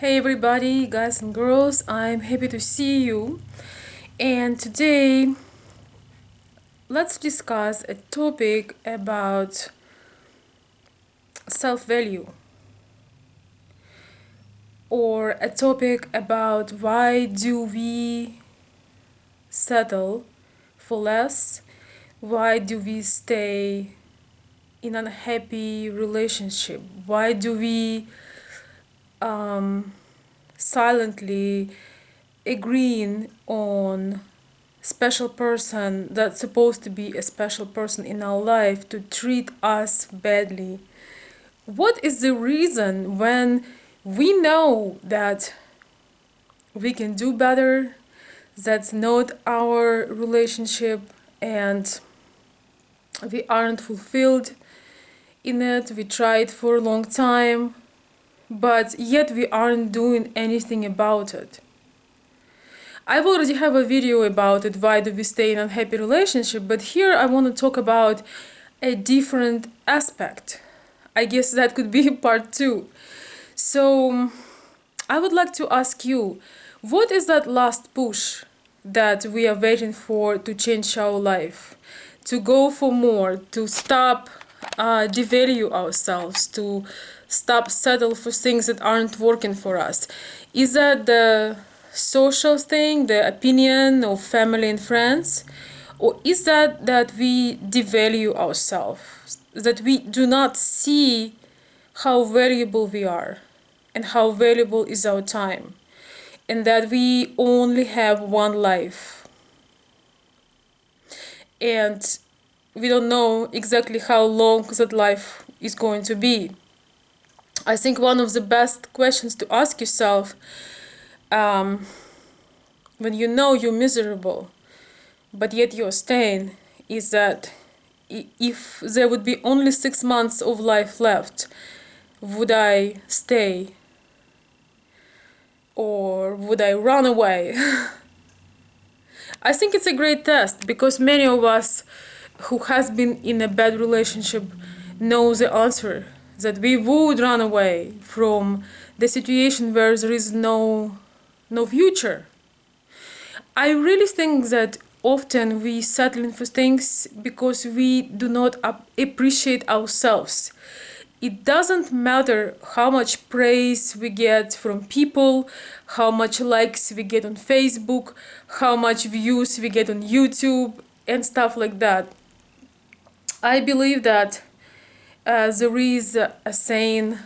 Hey everybody, guys and girls, I'm happy to see you. And today, let's discuss a topic about self value, or a topic about why do we settle for less, why do we stay in unhappy relationship, why do we silently agreeing on special person that's supposed to be a special person in our life to treat us badly. What is the reason when we know that we can do better, that's not our relationship, and we aren't fulfilled in it, we tried for a long time, but yet we aren't doing anything about it? I already have a video about it, why do we stay in unhappy relationship, but here I want to talk about a different aspect. I guess that could be part two. So I would like to ask you, what is that last push that we are waiting for to change our life? To go for more, to stop devalue ourselves, to stop settle for things that aren't working for us. Is that the social thing, the opinion of family and friends? Or is that we devalue ourselves, that we do not see how valuable we are and how valuable is our time, and that we only have one life, and we don't know exactly how long that life is going to be? I think one of the best questions to ask yourself, um, when you know you're miserable but yet you're staying, is that if there would be only 6 months of life left, would I stay or would I run away? I think it's a great test because many of us who has been in a bad relationship know the answer, that we would run away from the situation where there is no future. I really think that often we settle for things because we do not appreciate ourselves. It doesn't matter how much praise we get from people, how much likes we get on Facebook, how much views we get on YouTube, and stuff like that. I believe that there is a saying,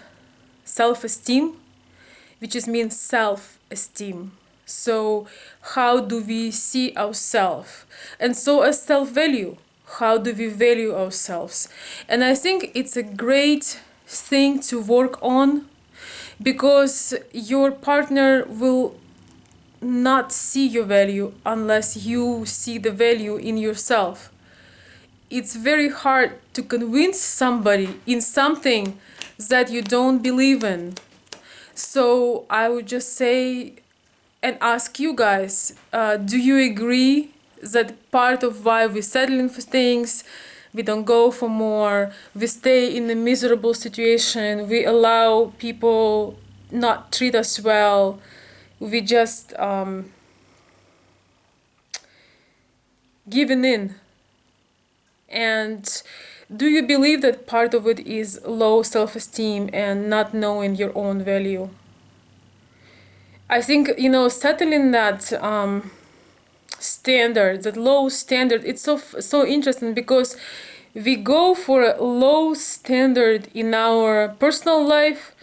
self-esteem, which is means self-esteem. So how do we see ourselves? And so as self-value, how do we value ourselves? And I think it's a great thing to work on, because your partner will not see your value unless you see the value in yourself. It's very hard to convince somebody in something that you don't believe in. So I would just say and ask you guys, do you agree that part of why we settling for things, we don't go for more, we stay in a miserable situation, we allow people not treat us well, we just giving in? And do you believe that part of it is low self-esteem and not knowing your own value? I think, settling that standard, that low standard, it's so interesting because we go for a low standard in our personal life,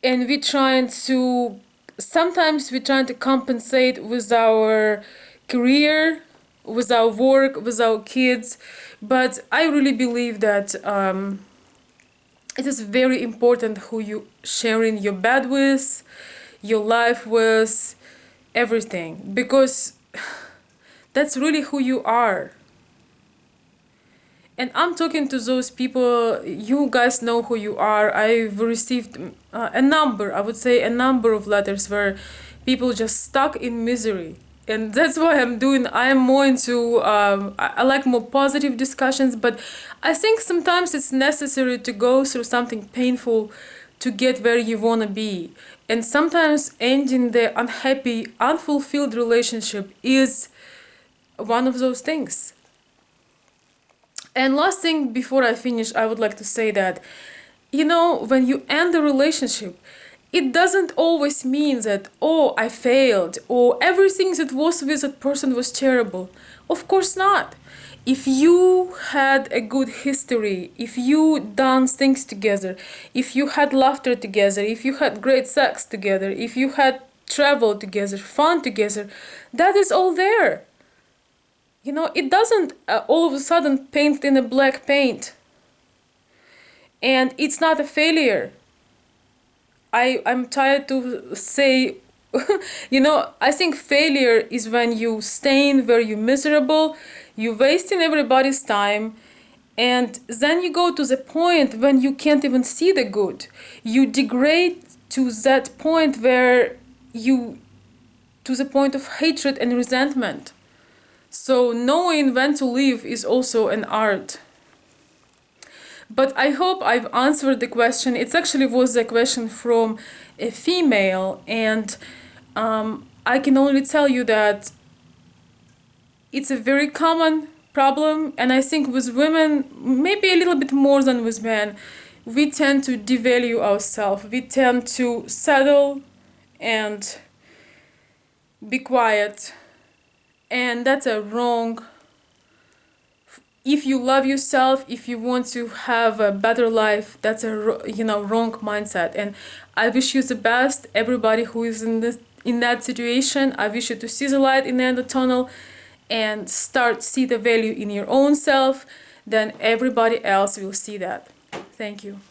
and we trying to sometimes we trying to compensate with our career, with our work, with our kids. But I really believe that it is very important who you sharing your bed with, your life with, everything, because that's really who you are. And I'm talking to those people, you guys know who you are. I've received a number, I would say a number of letters where people just stuck in misery. And that's why I'm more into, I like more positive discussions, but I think sometimes it's necessary to go through something painful to get where you want to be. And sometimes ending the unhappy, unfulfilled relationship is one of those things. And last thing before I finish, I would like to say that, when you end a relationship, it doesn't always mean that, oh, I failed, or everything that was with that person was terrible. Of course not. If you had a good history, if you done things together, if you had laughter together, if you had great sex together, if you had travel together, fun together, that is all there. It doesn't all of a sudden paint in a black paint. And it's not a failure. I'm tired to say, I think failure is when you staying where you're miserable, you wasting everybody's time, and then you go to the point when you can't even see the good. You degrade to that point to the point of hatred and resentment. So knowing when to leave is also an art. But I hope I've answered the question. It actually was a question from a female, and I can only tell you that it's a very common problem, and I think with women, maybe a little bit more than with men, we tend to devalue ourselves. We tend to settle and be quiet, and that's a wrong. If you love yourself, if you want to have a better life, that's a wrong mindset. And I wish you the best, everybody who is in that situation. I wish you to see the light in the end of the tunnel and start see the value in your own self. Then everybody else will see that. Thank you.